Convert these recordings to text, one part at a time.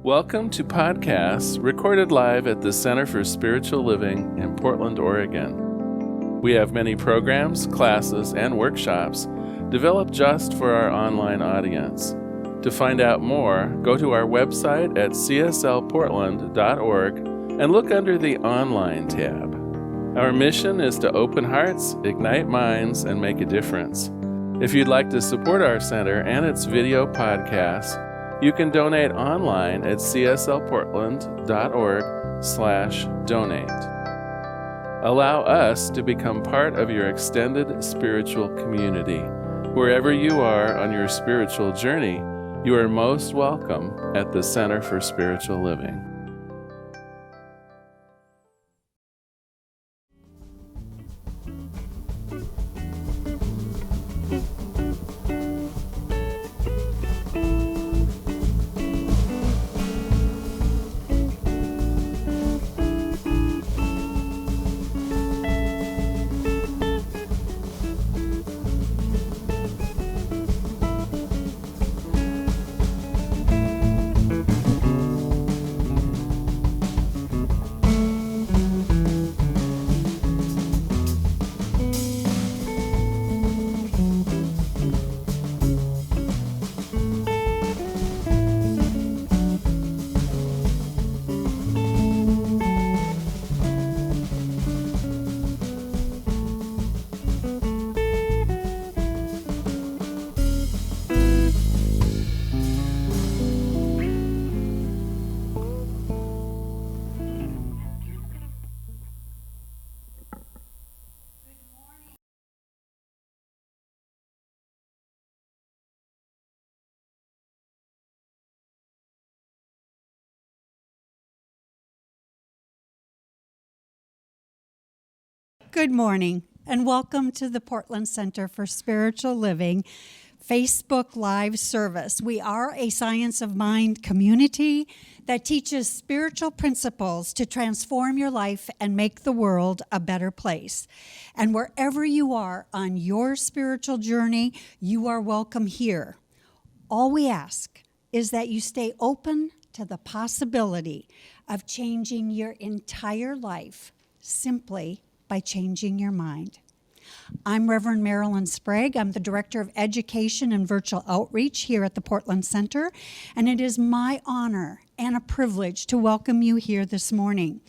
Welcome to podcasts recorded live at the Center for Spiritual Living in Portland, Oregon. We have many programs, classes, and workshops developed just for our online audience. To find out more, go to our website at cslportland.org and look under the Online tab. Our mission is to open hearts, ignite minds, and make a difference. If you'd like to support our center and its video podcasts, you can donate online at cslportland.org/donate. Allow us to become part of your extended spiritual community. Wherever you are on your spiritual journey, you are most welcome at the Center for Spiritual Living. Good morning, and welcome to the Portland Center for Spiritual Living Facebook Live service. We are a Science of Mind community that teaches spiritual principles to transform your life and make the world a better place. And wherever you are on your spiritual journey, you are welcome here. All we ask is that you stay open to the possibility of changing your entire life simply by changing your mind. I'm Reverend Marilyn Sprague. I'm the Director of Education and Virtual Outreach here at the Portland Center, and it is my honor and a privilege to welcome you here this morning.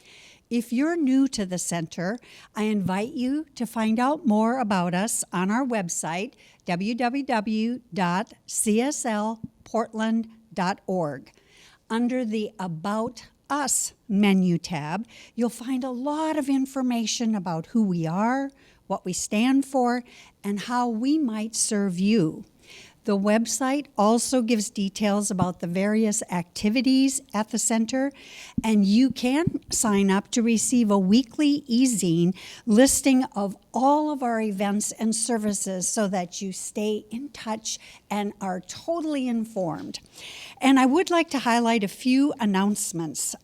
If you're new to the center, I invite you to find out more about us on our website, www.cslportland.org. Under the About Us menu tab, you'll find a lot of information about who we are, what we stand for, and how we might serve you. The website also gives details about the various activities at the center, and you can sign up to receive a weekly e-zine listing of all of our events and services so that you stay in touch and are totally informed. And I would like to highlight a few announcements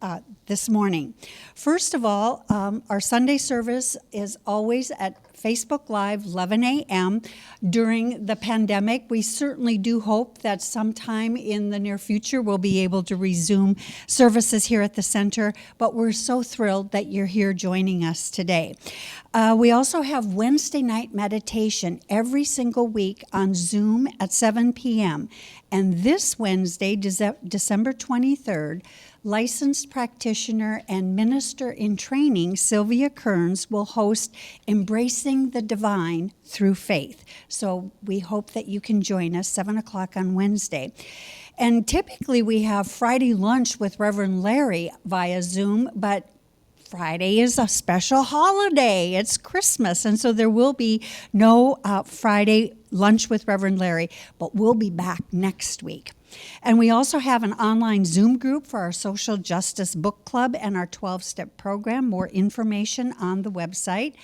this morning. First of all, our Sunday service is always at Facebook Live, 11 a.m. During the pandemic, we certainly do hope that sometime in the near future we'll be able to resume services here at the center, but we're so thrilled that you're here joining us today. We also have Wednesday night meditation every single week on Zoom at 7 p.m. And this Wednesday, December 23rd, licensed practitioner and minister in training, Sylvia Kearns, will host Embracing the Divine Through Faith. So we hope that you can join us 7 o'clock on Wednesday. And typically we have Friday lunch with Reverend Larry via Zoom, but Friday is a special holiday. It's Christmas, and so there will be no Friday lunch with Reverend Larry, but we'll be back next week. And we also have an online Zoom group for our Social Justice Book Club and our 12-step program. More information on the website.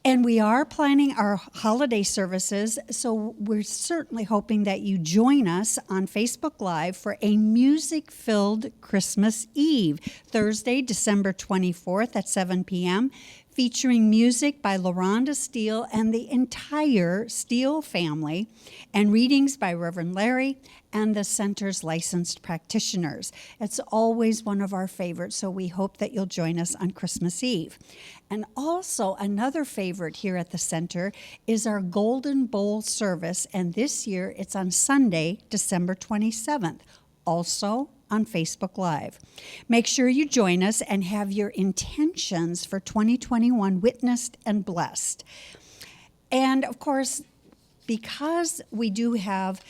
And we are planning our holiday services, so we're certainly hoping that you join us on Facebook Live for a music-filled Christmas Eve, Thursday, December 24th at 7 p.m., featuring music by LaRhonda Steele and the entire Steele family, and readings by Reverend Larry and the center's licensed practitioners. It's always one of our favorites, so we hope that you'll join us on Christmas Eve. And also another favorite here at the center is our Golden Bowl service, and this year it's on Sunday, December 27th, also on Facebook Live. Make sure you join us and have your intentions for 2021 witnessed and blessed. And of course, because we do have,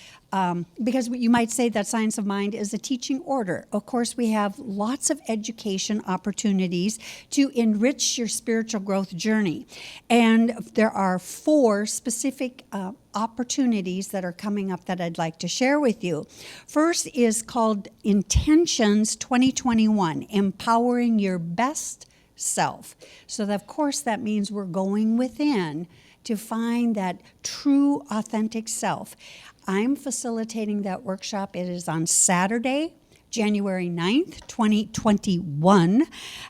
because you might say that Science of Mind is a teaching order. Of course, we have lots of education opportunities to enrich your spiritual growth journey. And there are 4 specific opportunities that are coming up that I'd like to share with you. First is called Intentions 2021, Empowering Your Best Self. So, of course, that means we're going within to find that true, authentic self. I'm facilitating that workshop. It is on Saturday, January 9th, 2021,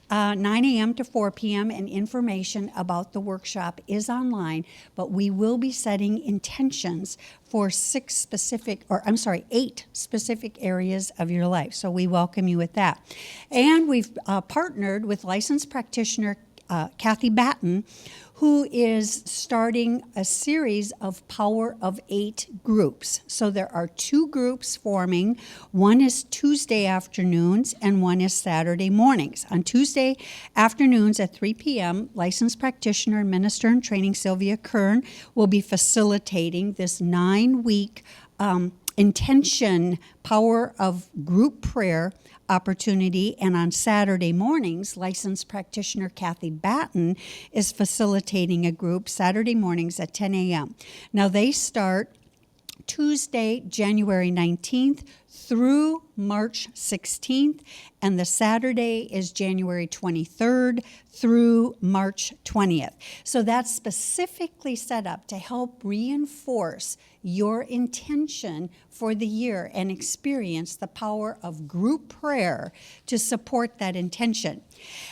9 a.m. to 4 p.m., and information about the workshop is online, but we will be setting intentions for 8 specific areas of your life. So we welcome you with that. And we've partnered with licensed practitioner Kathy Batten, who is starting a series of Power of 8 groups. So there are 2 groups forming. One is Tuesday afternoons and one is Saturday mornings. On Tuesday afternoons at 3 p.m., licensed practitioner and minister in training Sylvia Kern will be facilitating this 9-week intention power of group prayer opportunity. And on Saturday mornings, licensed practitioner Kathy Batten is facilitating a group Saturday mornings at 10 a.m. Now they start Tuesday, January 19th through March 16th, and the Saturday is January 23rd through March 20th. So that's specifically set up to help reinforce your intention for the year and experience the power of group prayer to support that intention.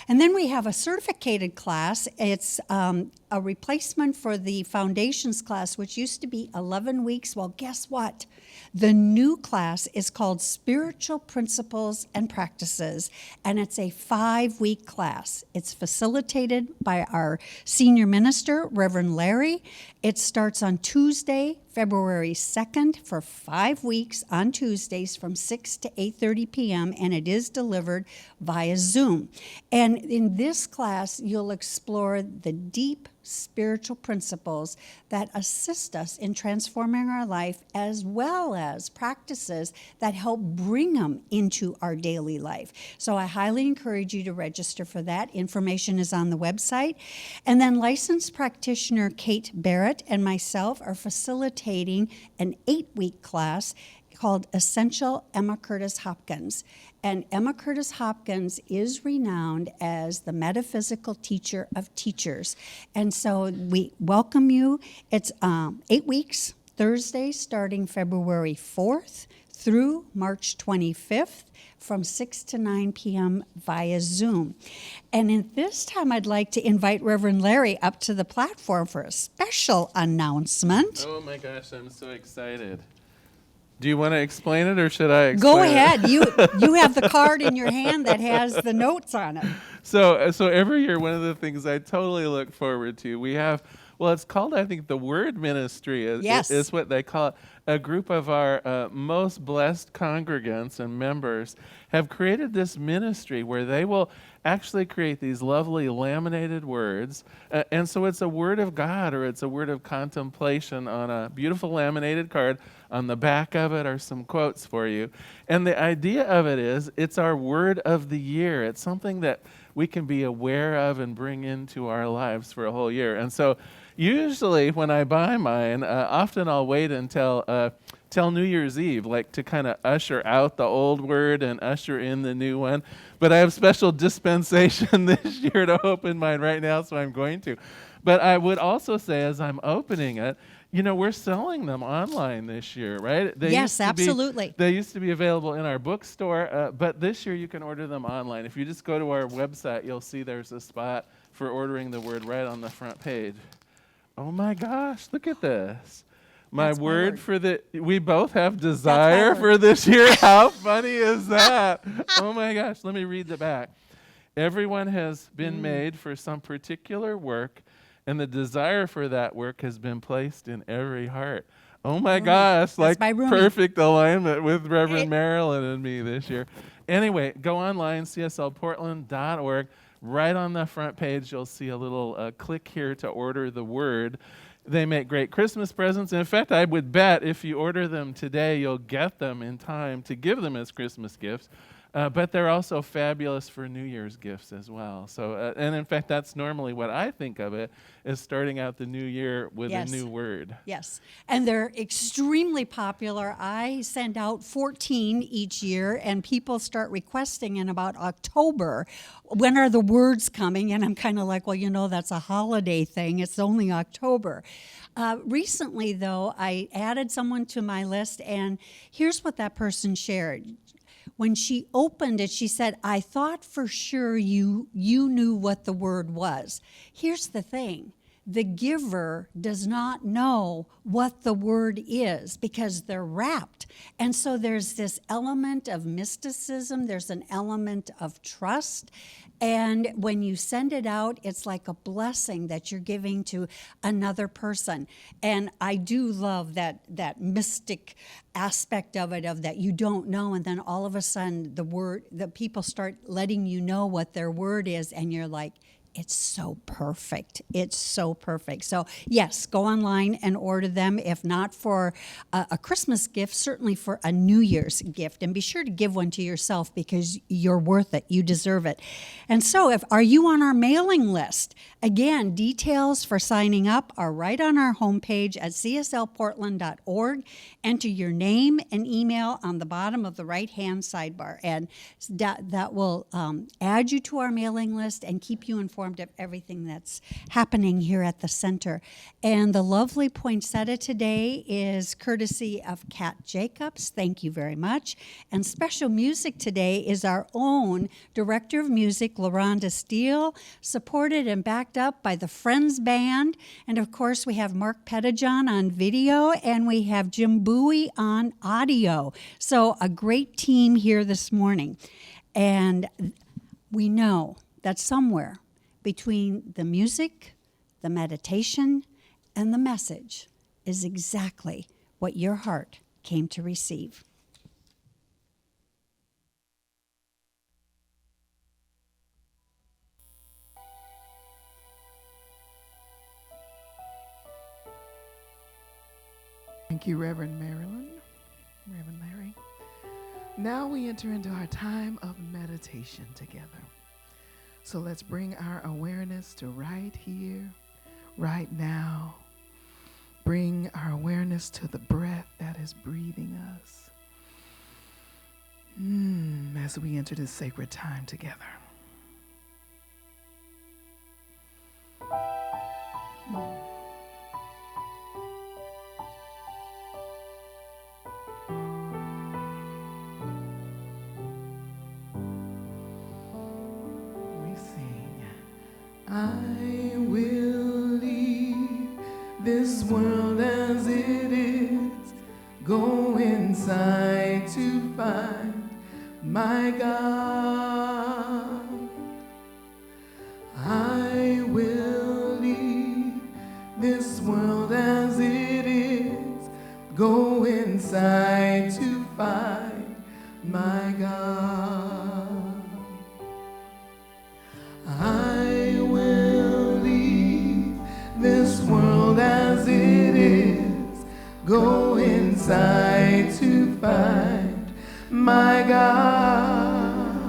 And then we have a certificated class. It's a replacement for the foundations class, which used to be 11 weeks. Well, guess what? The new class is called Spiritual Principles and Practices, and it's a 5-week class. It's facilitated by our senior minister, Reverend Larry. It starts on Tuesday, February 2nd for 5 weeks on Tuesdays from 6 to 8:30 p.m., and it is delivered via Zoom. And in this class, you'll explore the deep spiritual principles that assist us in transforming our life, as well as practices that help bring them into our daily life. So I highly encourage you to register for that. Information is on the website. And then licensed practitioner Kate Barrett and myself are facilitating an 8-week class called Essential Emma Curtis Hopkins. And Emma Curtis Hopkins is renowned as the metaphysical teacher of teachers. And so we welcome you. It's 8 weeks, Thursday starting February 4th through March 25th from 6 to 9 p.m. via Zoom. And at this time, I'd like to invite Reverend Larry up to the platform for a special announcement. Oh my gosh, I'm so excited. Do you want to explain it, or should I explain Go it? ahead. You have the card in your hand that has the notes on it. So every year, one of the things I totally look forward to, we have, well, it's called, I think, the Word Ministry is what they call it. A group of our most blessed congregants and members have created this ministry where they will actually create these lovely laminated words. And so it's a word of God, or it's a word of contemplation on a beautiful laminated card. On the back of it are some quotes for you. And the idea of it is, it's our word of the year. It's something that we can be aware of and bring into our lives for a whole year. And so usually when I buy mine, often I'll wait until New Year's Eve, like to kind of usher out the old word and usher in the new one. But I have special dispensation this year to open mine right now, so I'm going to. But I would also say, as I'm opening it, you know, we're selling them online this year, right? Yes, absolutely. They used to be available in our bookstore, but this year you can order them online. If you just go to our website, you'll see there's a spot for ordering the word right on the front page. Oh my gosh, look at this. My word for we both have desire for this year. How funny is that? Oh my gosh, let me read the back. Everyone has been made for some particular work, and the desire for that work has been placed in every heart. Oh my gosh, like perfect alignment with Reverend Marilyn and me this year. Anyway, go online, cslportland.org. Right on the front page, you'll see a little click here to order the word. They make great Christmas presents. In fact, I would bet if you order them today, you'll get them in time to give them as Christmas gifts. But they're also fabulous for New Year's gifts as well. So, and in fact, that's normally what I think of it, is starting out the new year with a new word. Yes, and they're extremely popular. I send out 14 each year, and people start requesting in about October, when are the words coming? And I'm kind of like, well, that's a holiday thing. It's only October. Recently, though, I added someone to my list, and here's what that person shared. When she opened it, she said, I thought for sure you knew what the word was. Here's the thing. The giver does not know what the word is because they're wrapped. And so there's this element of mysticism. There's an element of trust. And when you send it out, it's like a blessing that you're giving to another person. And I do love that mystic aspect of it, of that you don't know, and then all of a sudden the people start letting you know what their word is, and you're like, it's so perfect. It's so perfect. So yes, go online and order them. If not for a Christmas gift, certainly for a New Year's gift. And be sure to give one to yourself because you're worth it. You deserve it. And so are you on our mailing list? Again, details for signing up are right on our homepage at cslportland.org. Enter your name and email on the bottom of the right-hand sidebar. And that will add you to our mailing list and keep you informed of everything that's happening here at the center. And the lovely poinsettia today is courtesy of Kat Jacobs. Thank you very much. And special music today is our own Director of Music, LaRhonda Steele, supported and backed up by the Friends Band. And of course, we have Mark Pettijohn on video, and we have Jim Bowie on audio. So a great team here this morning. And we know that somewhere between the music, the meditation, and the message is exactly what your heart came to receive. Thank you, Reverend Marilyn, Reverend Larry. Now we enter into our time of meditation together. So let's bring our awareness to right here, right now. Bring our awareness to the breath that is breathing us as we enter this sacred time together. I will leave this world as it is, go inside to find my God. I will leave this world as it is, go inside to find my God. I will leave this world as it is, go inside to find my God.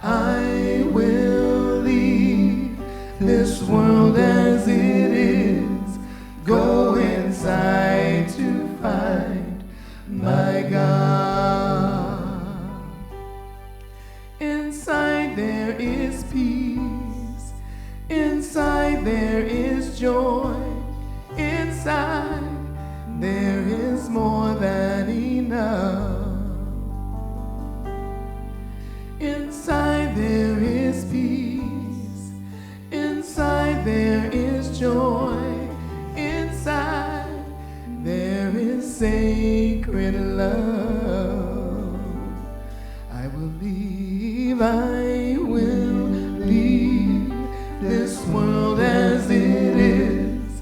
I will leave this world as it is, go inside to find my God. Inside there is peace, inside there is joy, inside there is more than enough. I will leave this world as it is,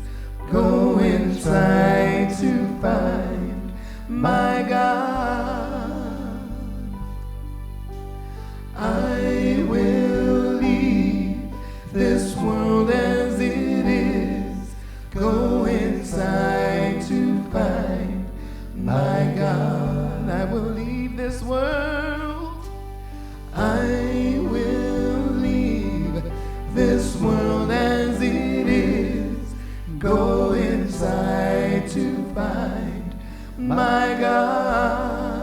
go inside to find my God. I will leave this world as it is, go inside to find my God. I will leave this world. I will leave this world as it is, go inside to find my God.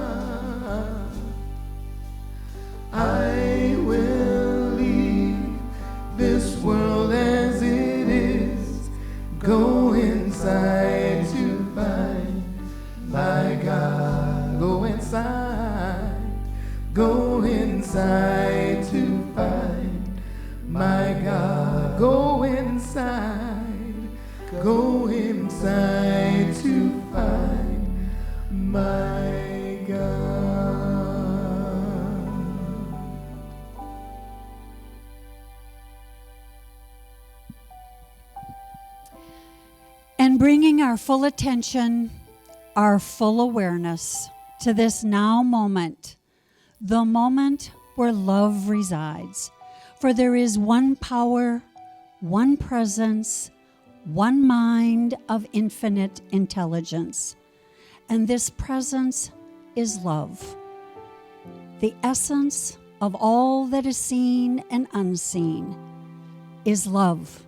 I will leave this world as it is, go inside to find my God. Go inside, go inside to find my God. Go inside, go inside to find my God. And bringing our full attention, our full awareness to this now moment, the moment where love resides. For there is one power, one presence, one mind of infinite intelligence. And this presence is love, the essence of all that is seen and unseen is love.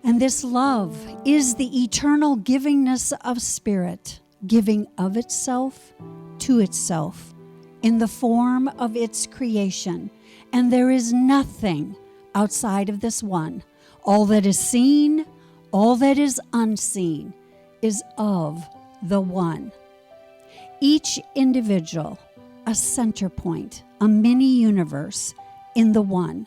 And this love is the eternal givingness of spirit, giving of itself to itself in the form of its creation. And there is nothing outside of this one. All that is seen, all that is unseen is of the one. Each individual, a center point, a mini universe in the one.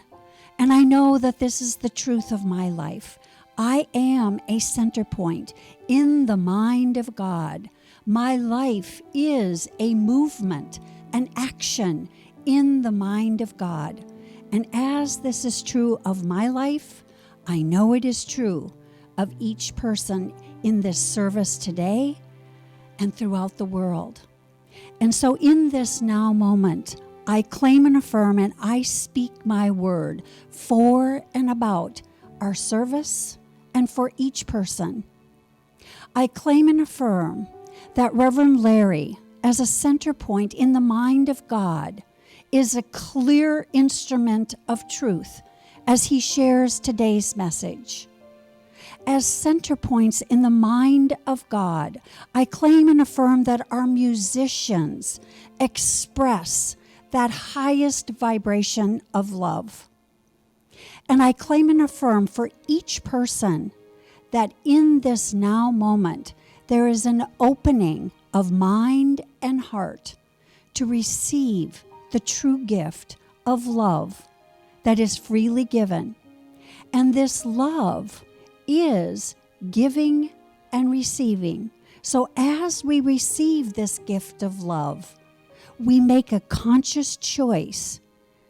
And I know that this is the truth of my life. I am a center point in the mind of God. My life is a movement, an action in the mind of God. And as this is true of my life, I know it is true of each person in this service today and throughout the world. And so in this now moment, I claim and affirm and I speak my word for and about our service and for each person. I claim and affirm that Reverend Larry, as a center point in the mind of God, is a clear instrument of truth as he shares today's message. As center points in the mind of God, I claim and affirm that our musicians express that highest vibration of love. And I claim and affirm for each person that in this now moment, there is an opening of mind and heart to receive the true gift of love that is freely given. And this love is giving and receiving. So as we receive this gift of love, we make a conscious choice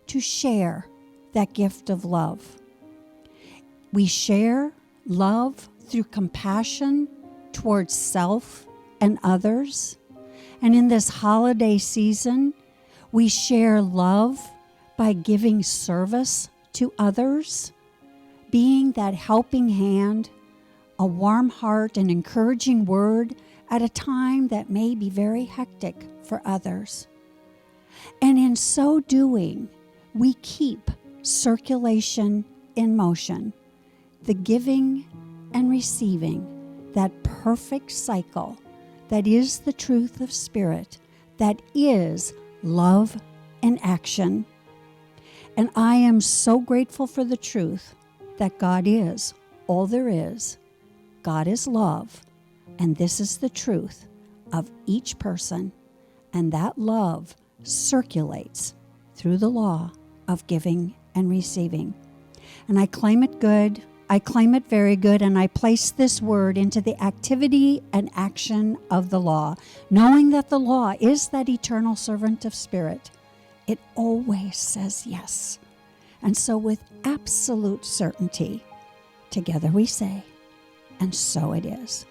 to share that gift of love. We share love through compassion towards self and others. And in this holiday season, we share love by giving service to others, being that helping hand, a warm heart, an encouraging word at a time that may be very hectic for others. And in so doing, we keep circulation in motion, the giving and receiving, that perfect cycle that is the truth of spirit, that is love in action. And I am so grateful for the truth that God is all there is. God is love, and this is the truth of each person, and that love circulates through the law of giving and receiving. And I claim it good, I claim it very good, and I place this word into the activity and action of the law, knowing that the law is that eternal servant of spirit. It always says yes. And so with absolute certainty, together we say, and so it is.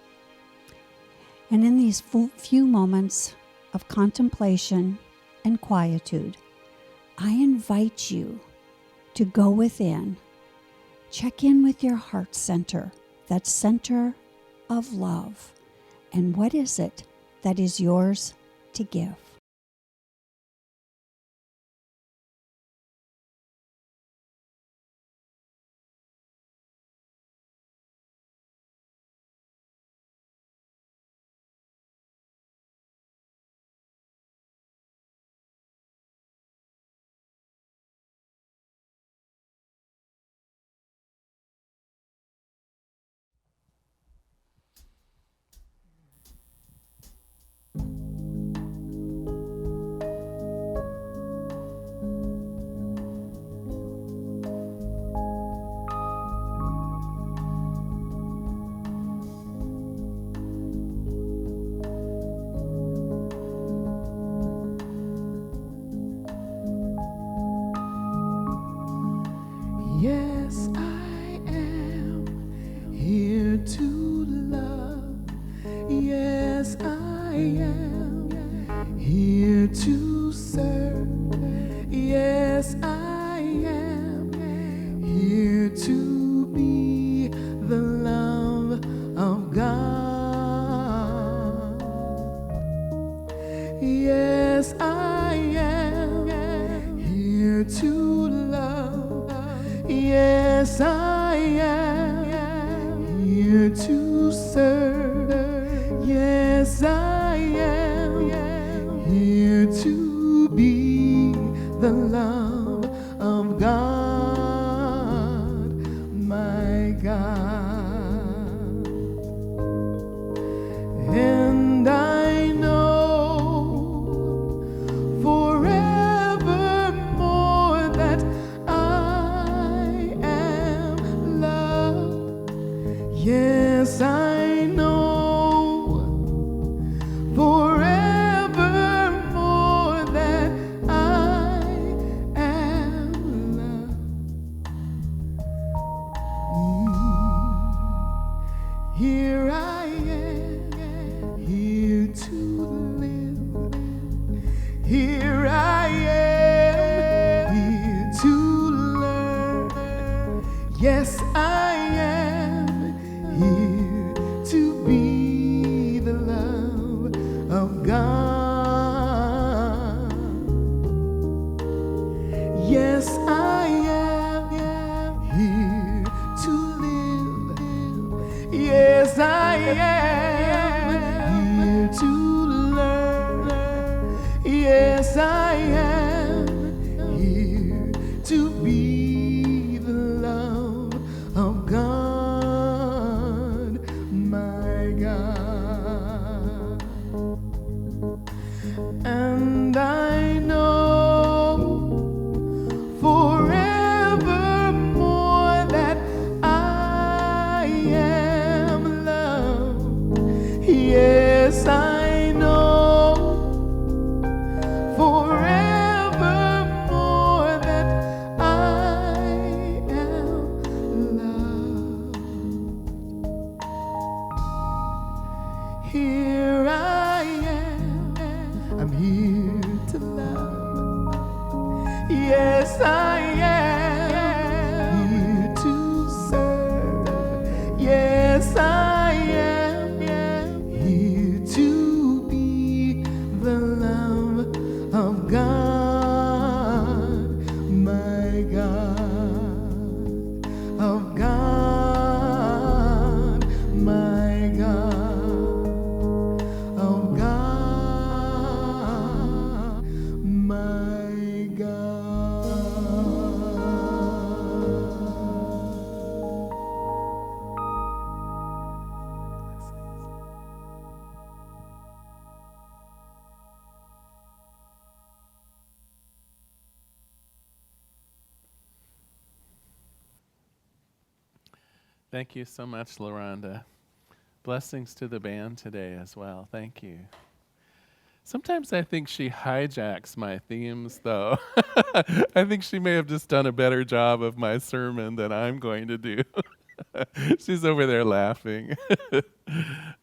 And in these few moments of contemplation and quietude, I invite you to go within, check in with your heart center, that center of love. And what is it that is yours to give? Yes, I am here to love. Yes, I am here to serve. Yes, I am here to be the love of God. Yes, I am here to love. Yes, I am here to serve. Yes, I am here to be the love of God, my God. And I know forevermore that I am loved. Yes, I know forevermore that I am loved. Here I am, here to live. Here I am, here to learn. Yes, I am here to be the love of God. Yes, I am here to live. Yes, I am here to learn. Yes, I am here to be the love of God, my God. And I know forevermore that I am loved. Yes, I know forevermore that I am loved. Here I am, I'm here to love. Yes, I am here to serve. Yes, I am here to be the love of God, my God, of God, my God, of God, my God. Thank you so much, LaRhonda. Blessings to the band today as well. Thank you. Sometimes I think she hijacks my themes, though. I think she may have just done a better job of my sermon than I'm going to do. She's over there laughing.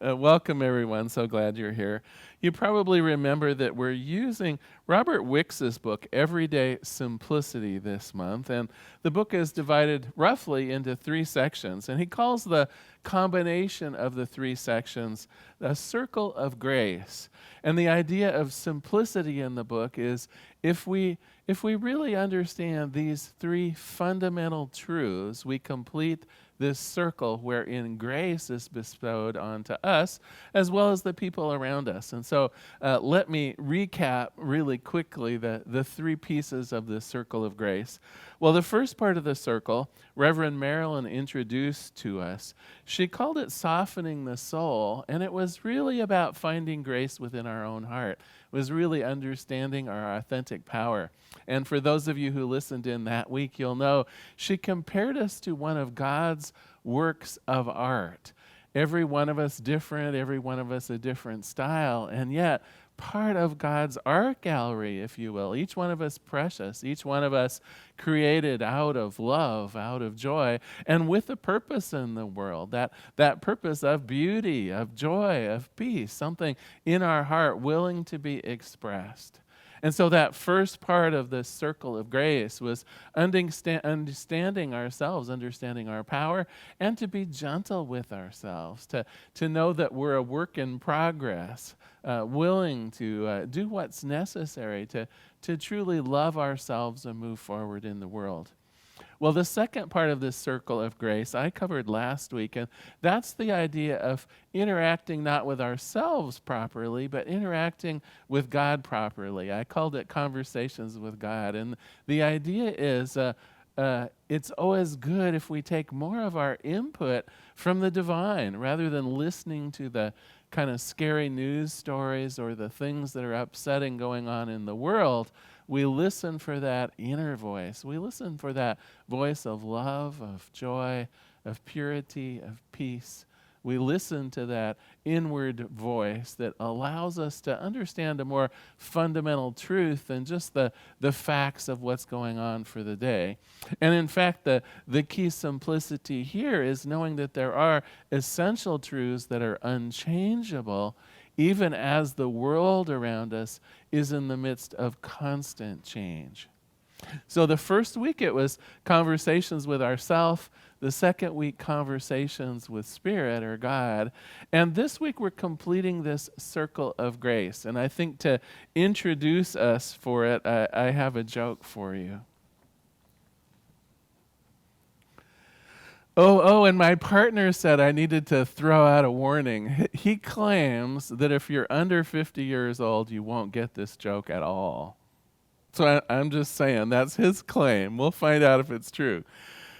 Welcome, everyone. So glad you're here. You probably remember that we're using Robert Wicks's book, Everyday Simplicity, this month. And the book is divided roughly into 3 sections. And he calls the combination of the 3 sections a circle of grace. And the idea of simplicity in the book is if we really understand these 3 fundamental truths, we complete this circle wherein grace is bestowed onto us as well as the people around us. And so let me recap really quickly the 3 pieces of this circle of grace. Well, the first part of the circle, Reverend Marilyn introduced to us. She called it softening the soul, and it was really about finding grace within our own heart. It was really understanding our authentic power. And for those of you who listened in that week, you'll know she compared us to one of God's works of art. Every one of us different, every one of us a different style, and yet part of God's art gallery, if you will. Each one of us precious, each one of us created out of love, out of joy, and with a purpose in the world, that purpose of beauty, of joy, of peace, something in our heart willing to be expressed. And so that first part of the circle of grace was understanding ourselves, understanding our power, and to be gentle with ourselves, to know that we're a work in progress, willing to do what's necessary to truly love ourselves and move forward in the world. Well, the second part of this circle of grace I covered last week, and that's the idea of interacting not with ourselves properly, but interacting with God properly. I called it Conversations with God. And the idea is it's always good if we take more of our input from the divine rather than listening to the kind of scary news stories or the things that are upsetting going on in the world. We listen for that inner voice. We listen for that voice of love, of joy, of purity, of peace. We listen to that inward voice that allows us to understand a more fundamental truth than just the facts of what's going on for the day. And in fact, the key simplicity here is knowing that there are essential truths that are unchangeable, even as the world around us is in the midst of constant change. So the first week it was conversations with ourselves. The second week, conversations with Spirit or God. And this week we're completing this circle of grace. And I think to introduce us for it, I have a joke for you. Oh, and my partner said I needed to throw out a warning. He claims that if you're under 50 years old, you won't get this joke at all. So I'm just saying, that's his claim. We'll find out if it's true.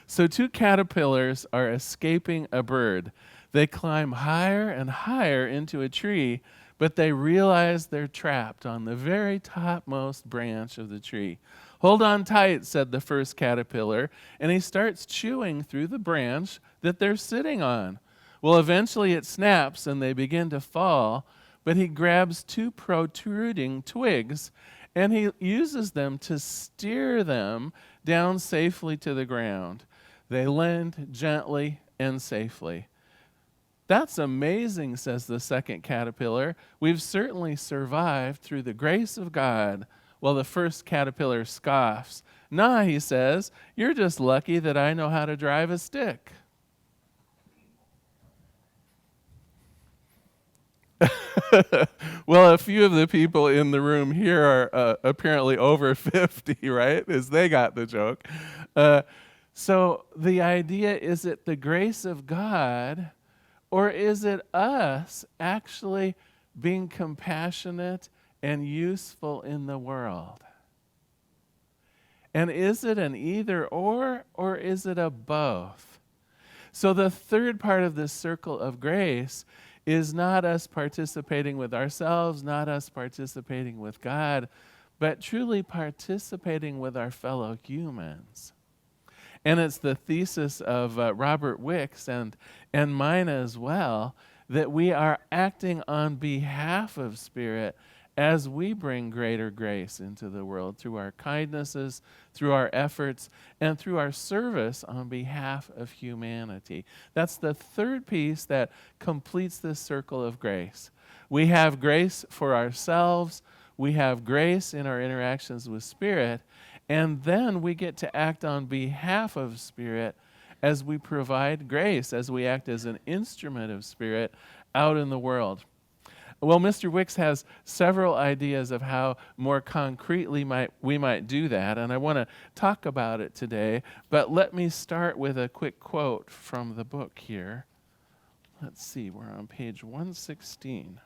So 2 caterpillars are escaping a bird. They climb higher and higher into a tree, but they realize they're trapped on the very topmost branch of the tree. "Hold on tight," said the first caterpillar, and he starts chewing through the branch that they're sitting on. Well, eventually it snaps and they begin to fall, but he grabs 2 protruding twigs and he uses them to steer them down safely to the ground. They land gently and safely. "That's amazing," says the second caterpillar. "We've certainly survived through the grace of God." Well, the first caterpillar scoffs. "Nah," he says, "you're just lucky that I know how to drive a stick." Well, a few of the people in the room here are apparently over 50, right? As they got the joke. So the idea, is it the grace of God, or is it us actually being compassionate and useful in the world? And is it an either or is it a both? So the third part of this circle of grace is not us participating with ourselves, not us participating with God, but truly participating with our fellow humans. And it's the thesis of Robert Wicks and mine as well, that we are acting on behalf of Spirit as we bring greater grace into the world through our kindnesses, through our efforts, and through our service on behalf of humanity. That's the third piece that completes this circle of grace. We have grace for ourselves, we have grace in our interactions with Spirit, and then we get to act on behalf of Spirit as we provide grace, as we act as an instrument of Spirit out in the world. Well, Mr. Wicks has several ideas of how more concretely we might do that, and I want to talk about it today, but let me start with a quick quote from the book here. Let's see, we're on page 116.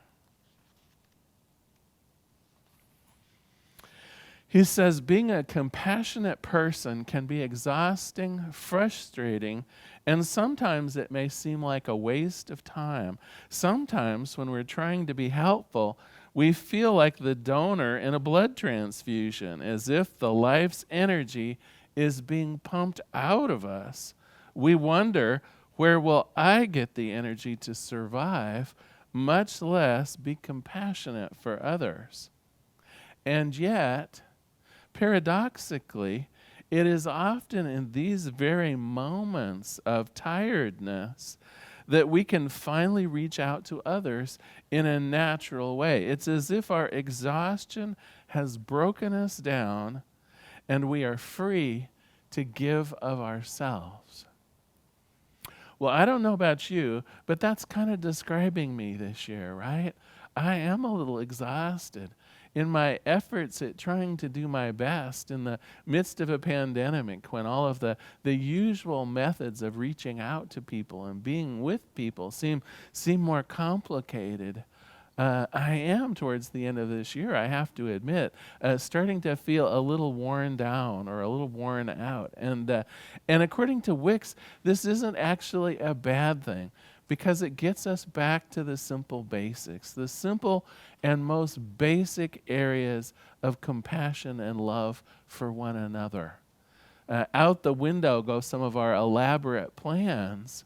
He says, being a compassionate person can be exhausting, frustrating, and sometimes it may seem like a waste of time. Sometimes when we're trying to be helpful, we feel like the donor in a blood transfusion, as if the life's energy is being pumped out of us. We wonder, where will I get the energy to survive, much less be compassionate for others? And yet, paradoxically, it is often in these very moments of tiredness that we can finally reach out to others in a natural way. It's as if our exhaustion has broken us down and we are free to give of ourselves. Well, I don't know about you, but that's kind of describing me this year, right? I am a little exhausted in my efforts at trying to do my best in the midst of a pandemic, when all of the usual methods of reaching out to people and being with people seem more complicated. I am, towards the end of this year, I have to admit, starting to feel a little worn down or a little worn out. And according to Wicks, this isn't actually a bad thing, because it gets us back to the simple basics, the simple and most basic areas of compassion and love for one another. Out the window go some of our elaborate plans,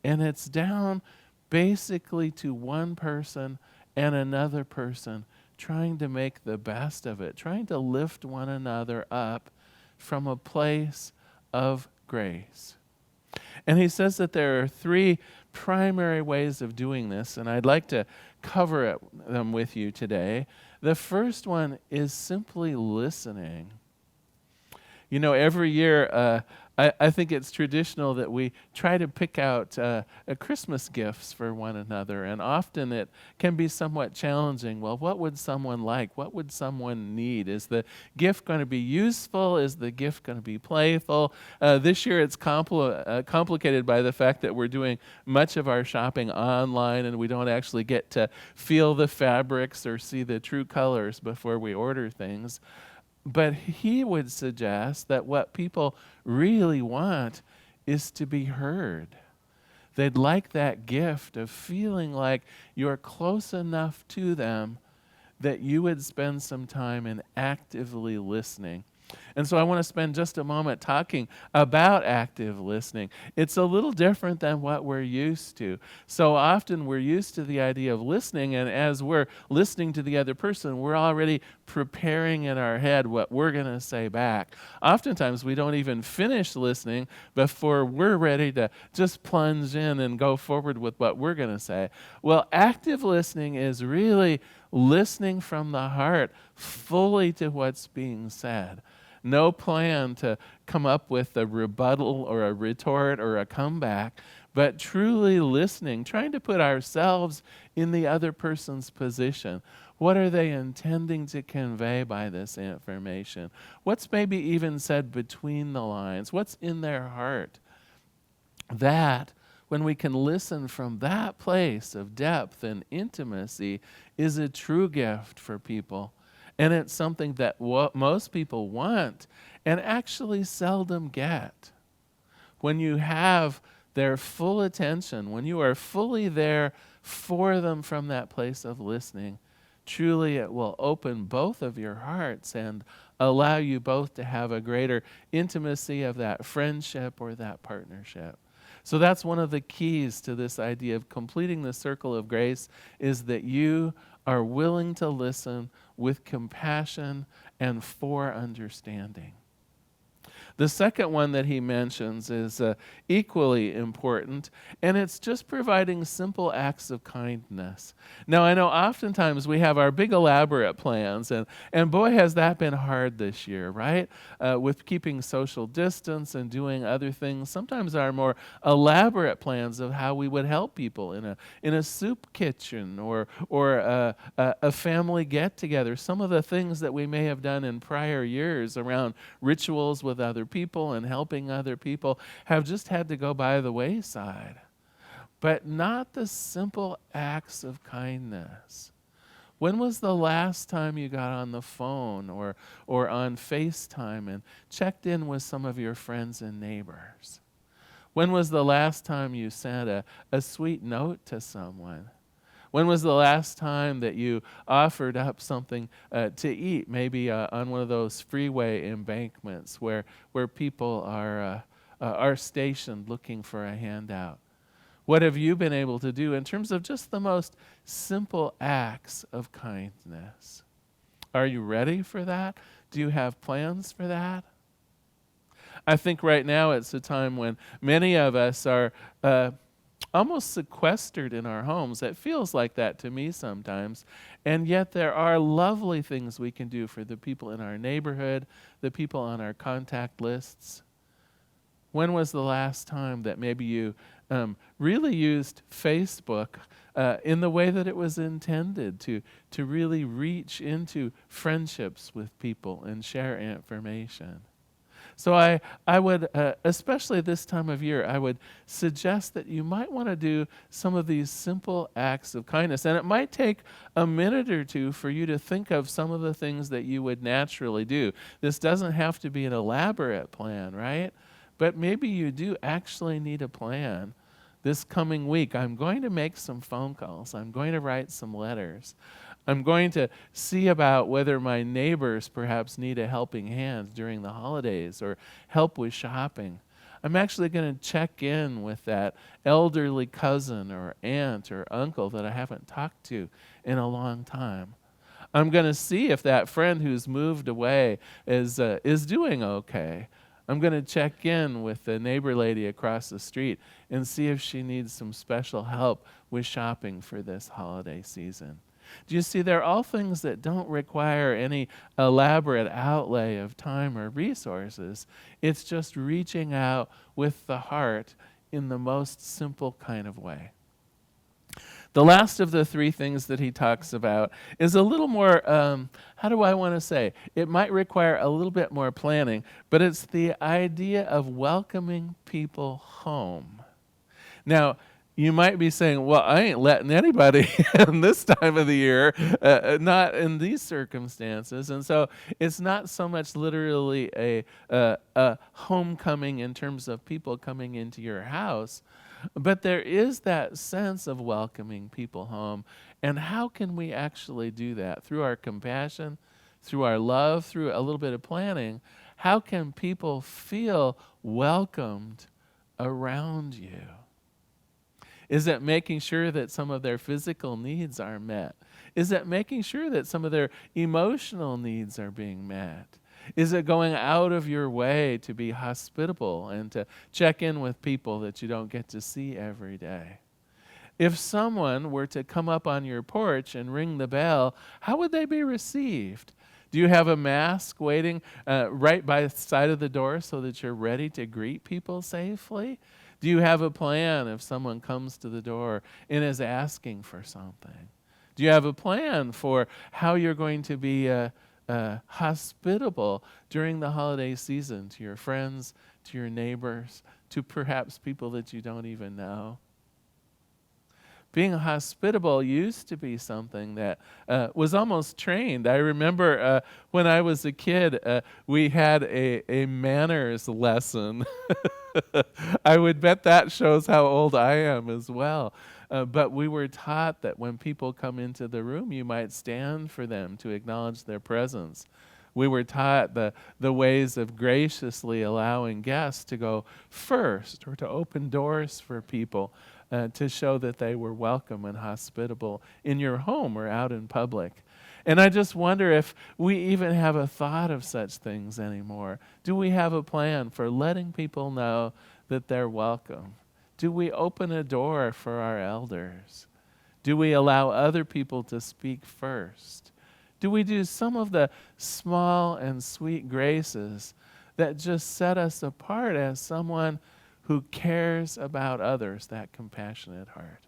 and it's down basically to one person and another person trying to make the best of it, trying to lift one another up from a place of grace. And he says that there are three primary ways of doing this, and I'd like to cover them with you today. The first one is simply listening. You know, every year, I think it's traditional that we try to pick out Christmas gifts for one another, and often it can be somewhat challenging. Well, what would someone like? What would someone need? Is the gift going to be useful? Is the gift going to be playful? This year it's complicated by the fact that we're doing much of our shopping online, and we don't actually get to feel the fabrics or see the true colors before we order things. But he would suggest that what people really want is to be heard. They'd like that gift of feeling like you're close enough to them that you would spend some time in actively listening. And so I want to spend just a moment talking about active listening. It's a little different than what we're used to. So often we're used to the idea of listening, and as we're listening to the other person, we're already preparing in our head what we're going to say back. Oftentimes we don't even finish listening before we're ready to just plunge in and go forward with what we're going to say. Well, active listening is really listening from the heart fully to what's being said. No plan to come up with a rebuttal or a retort or a comeback, but truly listening, trying to put ourselves in the other person's position. What are they intending to convey by this information? What's maybe even said between the lines? What's in their heart? That, when we can listen from that place of depth and intimacy, is a true gift for people. And it's something that most people want and actually seldom get. When you have their full attention, when you are fully there for them from that place of listening, truly it will open both of your hearts and allow you both to have a greater intimacy of that friendship or that partnership. So that's one of the keys to this idea of completing the circle of grace, is that you are willing to listen with compassion and for understanding. The second one that he mentions is equally important, and it's just providing simple acts of kindness. Now, I know oftentimes we have our big elaborate plans, and boy, has that been hard this year, right? With keeping social distance and doing other things. Sometimes our more elaborate plans of how we would help people in a soup kitchen or a family get-together. Some of the things that we may have done in prior years around rituals with other people and helping other people have just had to go by the wayside. But not the simple acts of kindness. When was the last time you got on the phone or on FaceTime and checked in with some of your friends and neighbors? When was the last time you sent a sweet note to someone? When was the last time that you offered up something to eat, maybe on one of those freeway embankments where people are stationed looking for a handout? What have you been able to do in terms of just the most simple acts of kindness? Are you ready for that? Do you have plans for that? I think right now it's a time when many of us are almost sequestered in our homes. It feels like that to me sometimes. And yet there are lovely things we can do for the people in our neighborhood, the people on our contact lists. When was the last time that maybe you really used Facebook in the way that it was intended to really reach into friendships with people and share information? So I would, especially this time of year, I would suggest that you might want to do some of these simple acts of kindness. And it might take a minute or two for you to think of some of the things that you would naturally do. This doesn't have to be an elaborate plan, right? But maybe you do actually need a plan. This coming week, I'm going to make some phone calls. I'm going to write some letters. I'm going to see about whether my neighbors perhaps need a helping hand during the holidays or help with shopping. I'm actually going to check in with that elderly cousin or aunt or uncle that I haven't talked to in a long time. I'm going to see if that friend who's moved away is doing okay. I'm going to check in with the neighbor lady across the street and see if she needs some special help with shopping for this holiday season. Do you see, they're all things that don't require any elaborate outlay of time or resources. It's just reaching out with the heart in the most simple kind of way. The last of the three things that he talks about is a little more, how do I want to say? It might require a little bit more planning, but it's the idea of welcoming people home. Now, you might be saying, well, I ain't letting anybody in this time of the year, not in these circumstances. And so it's not so much literally a homecoming in terms of people coming into your house, but there is that sense of welcoming people home. And how can we actually do that? Through our compassion, through our love, through a little bit of planning. How can people feel welcomed around you? Is it making sure that some of their physical needs are met? Is it making sure that some of their emotional needs are being met? Is it going out of your way to be hospitable and to check in with people that you don't get to see every day? If someone were to come up on your porch and ring the bell, how would they be received? Do you have a mask waiting right by the side of the door so that you're ready to greet people safely? Do you have a plan if someone comes to the door and is asking for something? Do you have a plan for how you're going to be hospitable during the holiday season to your friends, to your neighbors, to perhaps people that you don't even know? Being hospitable used to be something that was almost trained. I remember when I was a kid, we had a manners lesson. I would bet that shows how old I am as well. But we were taught that when people come into the room, you might stand for them to acknowledge their presence. We were taught the ways of graciously allowing guests to go first or to open doors for people to show that they were welcome and hospitable in your home or out in public. And I just wonder if we even have a thought of such things anymore. Do we have a plan for letting people know that they're welcome? Do we open a door for our elders? Do we allow other people to speak first? Do we do some of the small and sweet graces that just set us apart as someone who cares about others, that compassionate heart?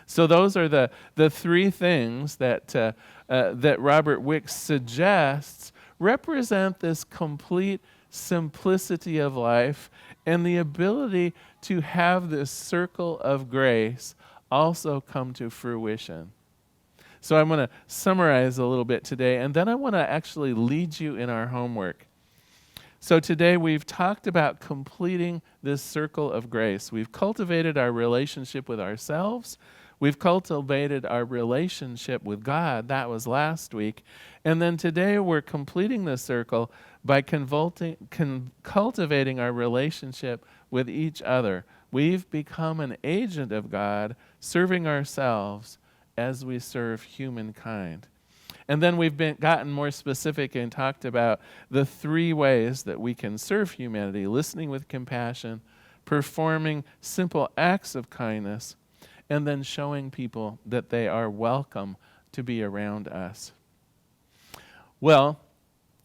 So those are the three things that Robert Wicks suggests represent this complete simplicity of life and the ability to have this circle of grace also come to fruition. So I'm going to summarize a little bit today, and then I want to actually lead you in our homework. So today we've talked about completing this circle of grace. We've cultivated our relationship with ourselves. We've cultivated our relationship with God. That was last week. And then today we're completing the circle by cultivating our relationship with each other. We've become an agent of God, serving ourselves as we serve humankind. And then we've gotten more specific and talked about the three ways that we can serve humanity: listening with compassion, performing simple acts of kindness, and then showing people that they are welcome to be around us. Well,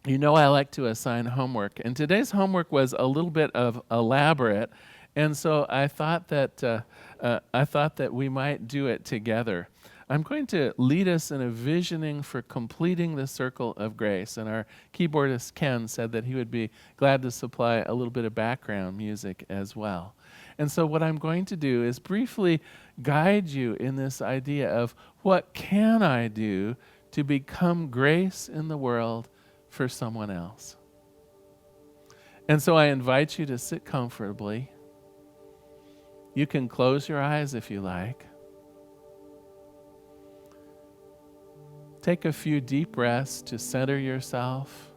you know I like to assign homework, and today's homework was a little bit of elaborate, and so I thought that we might do it together. I'm going to lead us in a visioning for completing the circle of grace, and our keyboardist Ken said that he would be glad to supply a little bit of background music as well. And so what I'm going to do is briefly guide you in this idea of what can I do to become grace in the world for someone else. And so I invite you to sit comfortably. You can close your eyes if you like. Take a few deep breaths to center yourself.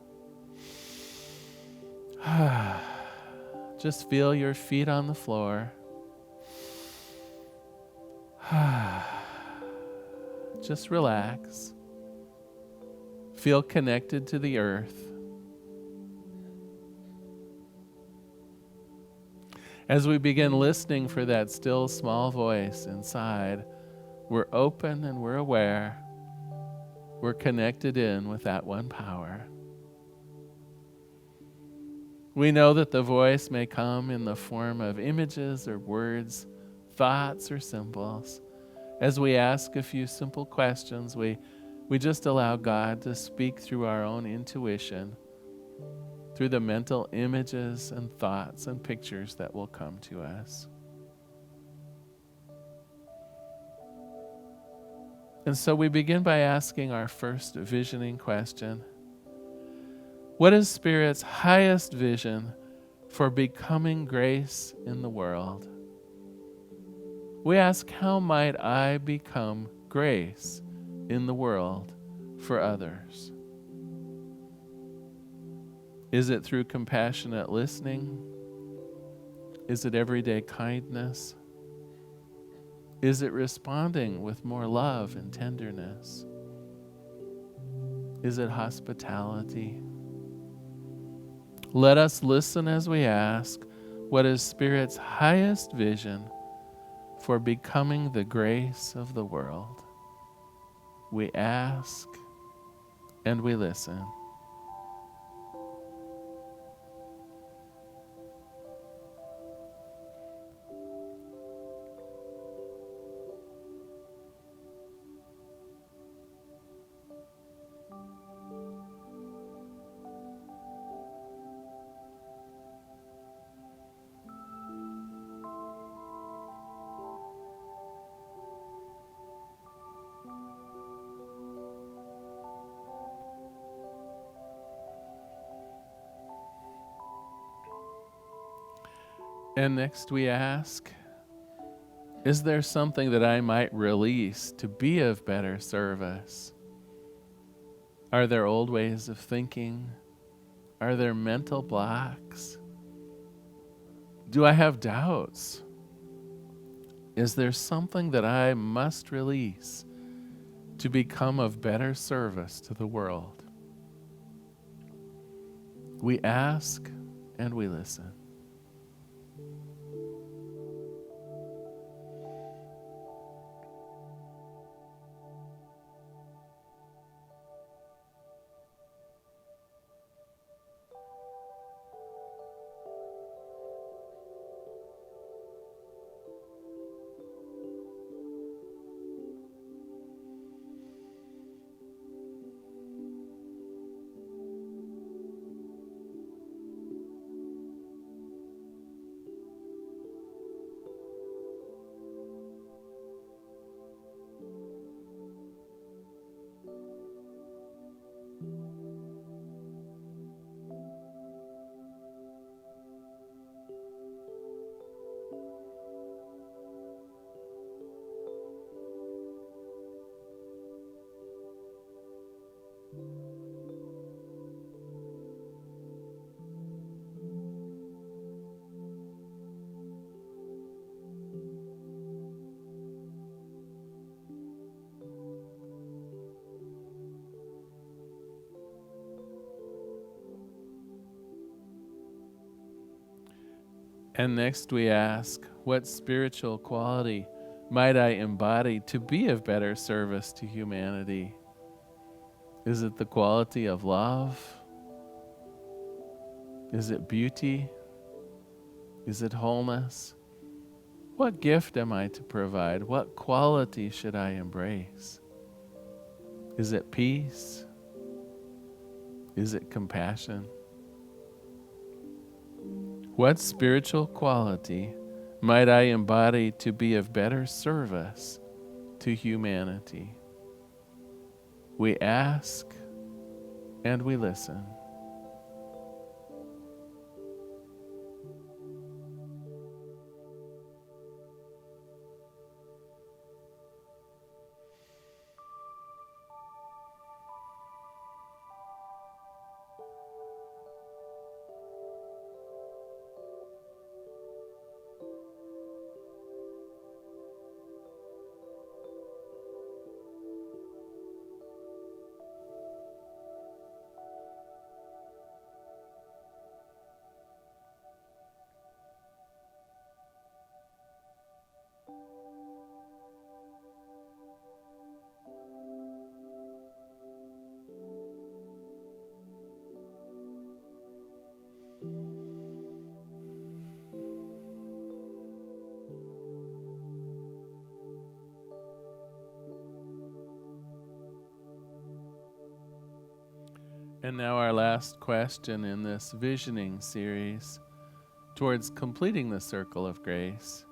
Just feel your feet on the floor. Just relax. Feel connected to the earth. As we begin listening for that still small voice inside, we're open and we're aware. We're connected in with that one power. We know that the voice may come in the form of images or words, thoughts or symbols. As we ask a few simple questions, we just allow God to speak through our own intuition, through the mental images and thoughts and pictures that will come to us. And so we begin by asking our first visioning question. What is Spirit's highest vision for becoming grace in the world? We ask, how might I become grace in the world for others? Is it through compassionate listening? Is it everyday kindness? Is it responding with more love and tenderness? Is it hospitality? Let us listen as we ask, what is Spirit's highest vision for becoming the grace of the world? We ask and we listen. And next we ask, is there something that I might release to be of better service? Are there old ways of thinking? Are there mental blocks? Do I have doubts? Is there something that I must release to become of better service to the world? We ask and we listen. And next we ask, what spiritual quality might I embody to be of better service to humanity? Is it the quality of love? Is it beauty? Is it wholeness? What gift am I to provide? What quality should I embrace? Is it peace? Is it compassion? What spiritual quality might I embody to be of better service to humanity? We ask and we listen. And now our last question in this visioning series towards completing the circle of grace.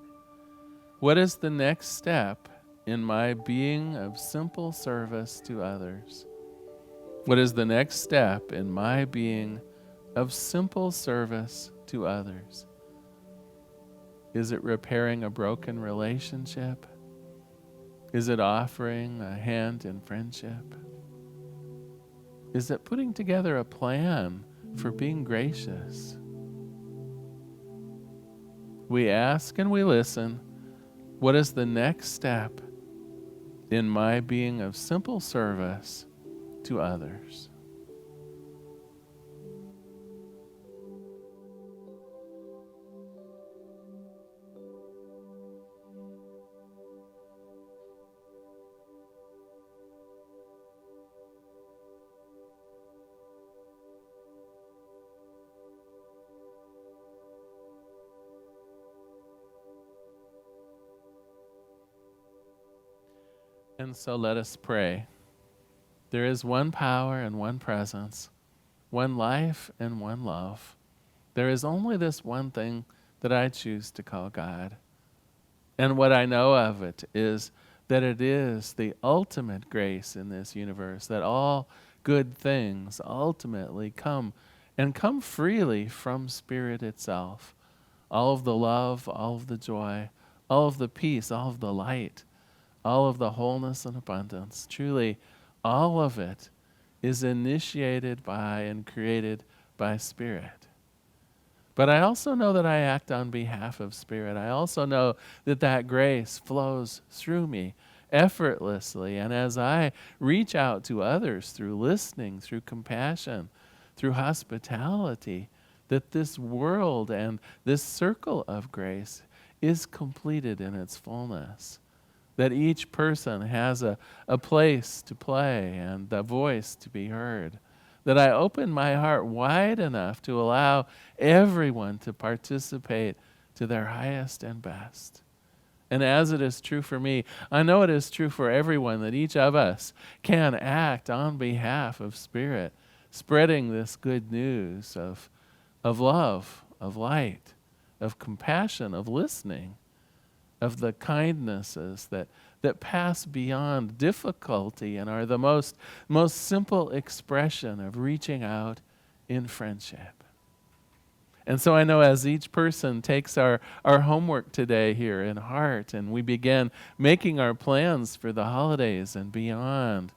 What is the next step in my being of simple service to others? What is the next step in my being of simple service to others? Is it repairing a broken relationship? Is it offering a hand in friendship? Is it putting together a plan for being gracious? We ask and we listen, what is the next step in my being of simple service to others? And so let us pray. There is one power and one presence, one life and one love. There is only this one thing that I choose to call God. And what I know of it is that it is the ultimate grace in this universe, that all good things ultimately come and come freely from Spirit itself. All of the love, all of the joy, all of the peace, all of the light, all of the wholeness and abundance. Truly, all of it is initiated by and created by Spirit. But I also know that I act on behalf of Spirit. I also know that that grace flows through me effortlessly. And as I reach out to others through listening, through compassion, through hospitality, that this world and this circle of grace is completed in its fullness. That each person has a place to play and a voice to be heard. That I open my heart wide enough to allow everyone to participate to their highest and best. And as it is true for me, I know it is true for everyone that each of us can act on behalf of Spirit, spreading this good news of love, of light, of compassion, of listening, of the kindnesses that pass beyond difficulty and are the most simple expression of reaching out in friendship. And so I know as each person takes our homework today here in heart and we begin making our plans for the holidays and beyond,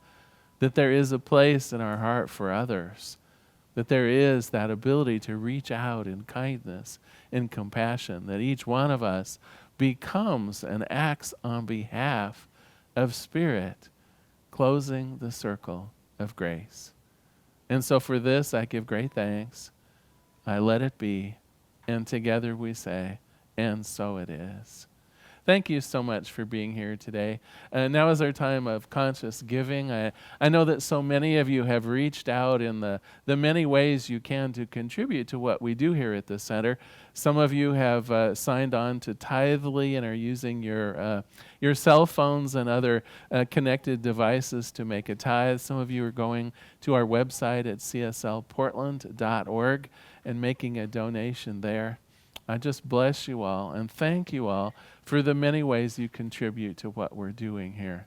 that there is a place in our heart for others, that there is that ability to reach out in kindness, in compassion, that each one of us becomes and acts on behalf of Spirit, closing the circle of grace. And so for this, I give great thanks. I let it be. And together we say, and so it is. Thank you so much for being here today. Now is our time of conscious giving. I know that so many of you have reached out in the many ways you can to contribute to what we do here at the center. Some of you have signed on to Tithely and are using your cell phones and other connected devices to make a tithe. Some of you are going to our website at cslportland.org and making a donation there. I just bless you all and thank you all for the many ways you contribute to what we're doing here.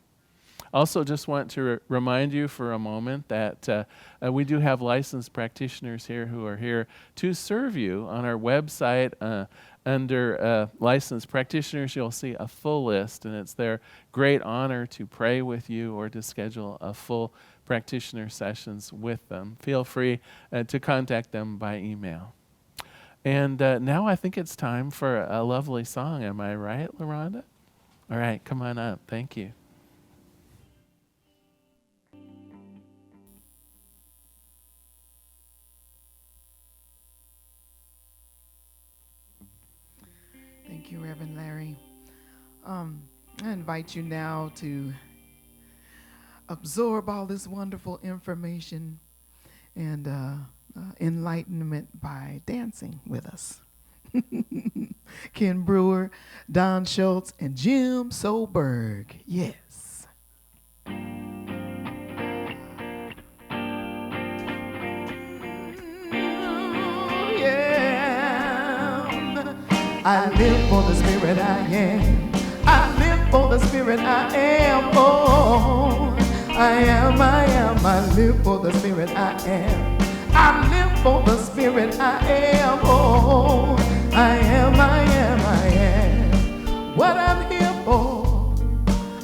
Also, just want to remind you for a moment that we do have licensed practitioners here who are here to serve you. On our website, under licensed practitioners, you'll see a full list, and it's their great honor to pray with you or to schedule a full practitioner sessions with them. Feel free to contact them by email. And now I think it's time for a lovely song. Am I right, LaRhonda? All right, come on up. Thank you. Thank you, Reverend Larry. I invite you now to absorb all this wonderful information and enlightenment by dancing with us. Ken Brewer, Don Schultz, and Jim Solberg. Yes. I live for the Spirit I am. I live for the Spirit I am. Oh, I am. I live for the Spirit I am. I live for the Spirit I am. Oh, I am. What I'm here for,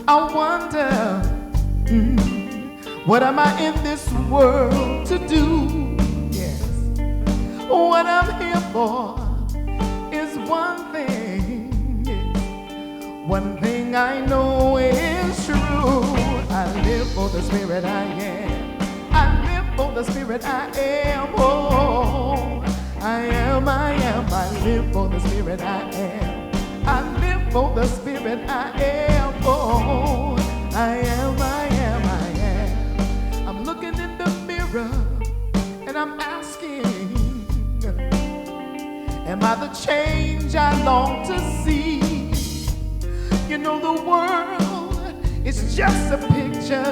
I wonder, what am I in this world to do? Yes. What I'm here for is one thing. Yes. One thing I know is true. I live for the Spirit I am. I live for the Spirit I am. Oh, I am. I live for the Spirit I am. I live for the Spirit I am. Oh, I am. I'm looking in the mirror and I'm asking, am I the change I long to see? You know the world is just a picture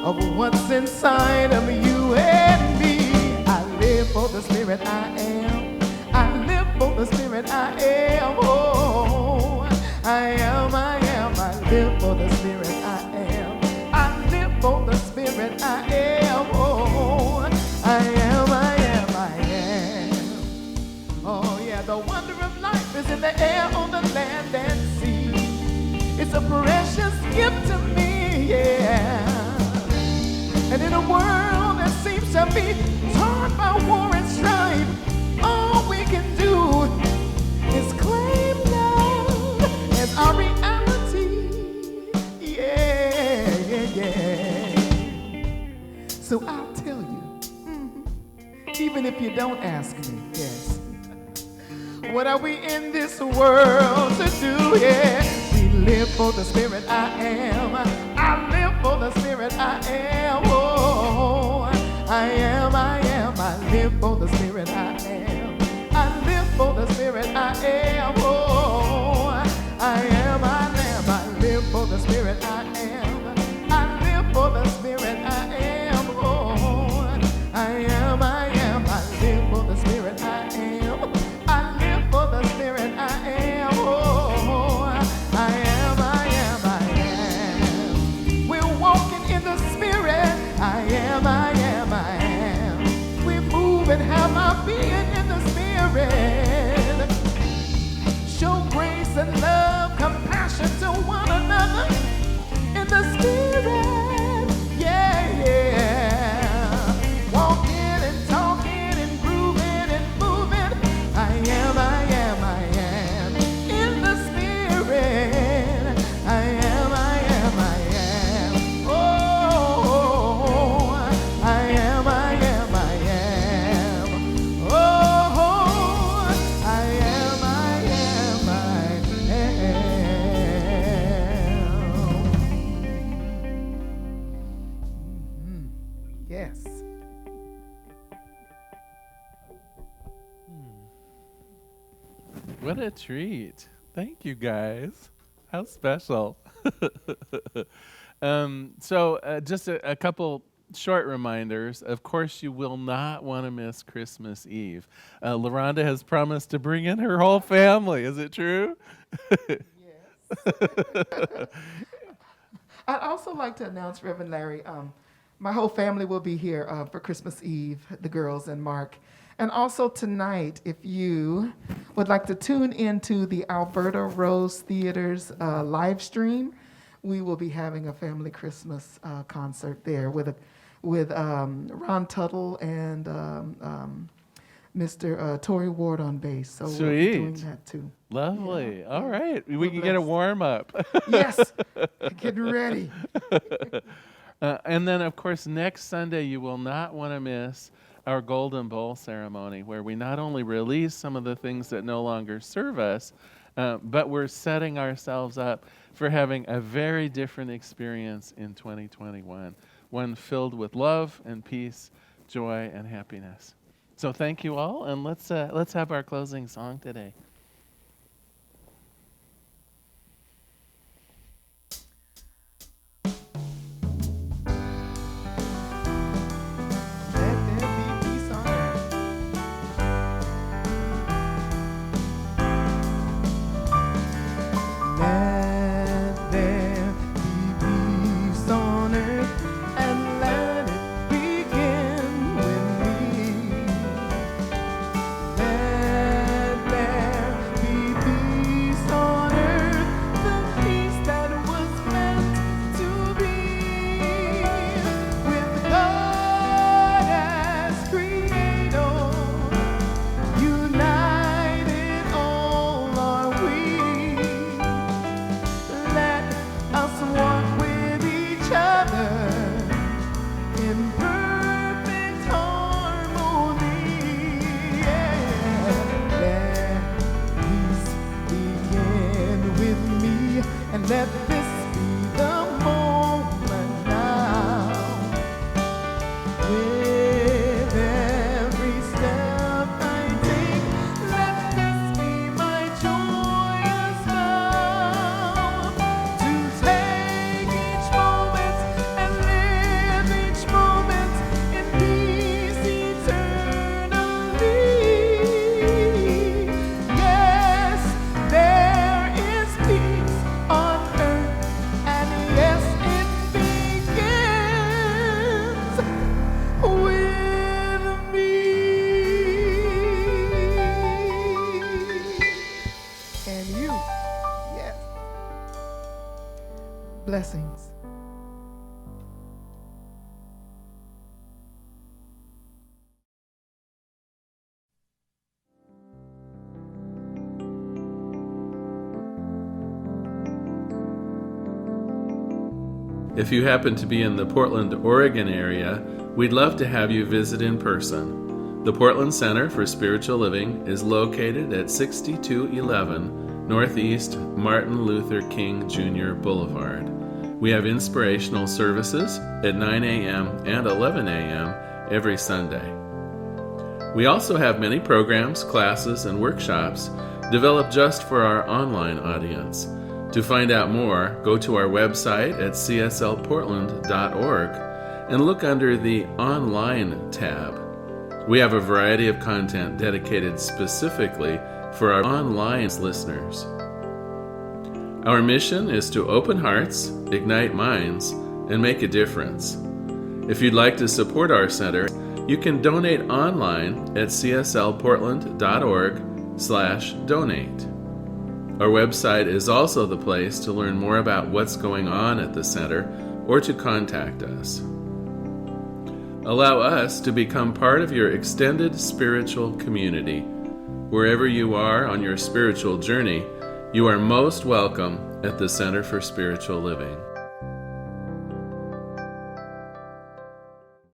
of what's inside of you and me. I live for the Spirit I am. I live for the Spirit I am. Oh, I am. I live for the Spirit I am. I live for the Spirit I am. Oh, I am. Oh, yeah, the wonder of life is in the air, on the land and sea. It's a precious gift to me, yeah. And in a world that seems to be torn by war and strife, So I'll tell you, even if you don't ask me, yes. What are we in this world to do? Yeah, we live for the spirit I am. I live for the spirit I am. Oh, I am, I am. I live for the spirit I am. I live for the spirit I am. Oh, I am, I am. I live for the spirit I am. I live for the spirit I am. Oh, I am, I am. I live for the spirit I am. I live for the spirit I am. Oh, I am, I am, I am. We're walking in the spirit. I am, I am, I am. We move and have our being in the spirit. Show grace and love, compassion to one another in the spirit. Yeah, yeah. Walking and talking and grooving and moving. I am, I am, I am in the spirit. I am, I am, I am. Oh, I am, I am, I am. Oh, I am, I am, I am. Yes. What a treat. Thank you, guys. How special. Just a couple short reminders. Of course, you will not want to miss Christmas Eve. LaRhonda has promised to bring in her whole family. Is it true? I'd also like to announce, Reverend Larry, my whole family will be here for Christmas Eve, the girls and Mark. And also tonight, if you would like to tune into the Alberta Rose Theater's live stream, we will be having a family Christmas concert there with Ron Tuttle and Mr. Tory Ward on bass. So we'll be doing that too. Lovely. Yeah. All right. We We're can get a blessed. warm up. Yes, getting ready. And then, of course, next Sunday, you will not want to miss our Golden Bowl ceremony, where we not only release some of the things that no longer serve us, but we're setting ourselves up for having a very different experience in 2021, one filled with love and peace, joy and happiness. So thank you all, and let's have our closing song today. Let there be peace on earth. Let there be peace on earth, and let it begin with me. Let there be peace on earth, the peace that was meant to be, with God as creator, united all are we. Let us walk with each other in perfect harmony. Yeah. Let peace begin with me, and let this be the moment now. With every step I take, let this be my joyous vow, to take each moment and live each moment in peace eternally. Yes, there is peace on earth, and yes, it begins with me. And you, yes. Blessings. If you happen to be in the Portland, Oregon area, we'd love to have you visit in person. The Portland Center for Spiritual Living is located at 6211 Northeast Martin Luther King Jr. Boulevard. We have inspirational services at 9 a.m. and 11 a.m. every Sunday. We also have many programs, classes, and workshops developed just for our online audience. To find out more, go to our website at cslportland.org and look under the Online tab. We have a variety of content dedicated specifically for our online listeners. Our mission is to open hearts, ignite minds, and make a difference. If you'd like to support our center, you can donate online at cslportland.org/donate. Our website is also the place to learn more about what's going on at the center or to contact us. Allow us to become part of your extended spiritual community. Wherever you are on your spiritual journey, you are most welcome at the Center for Spiritual Living.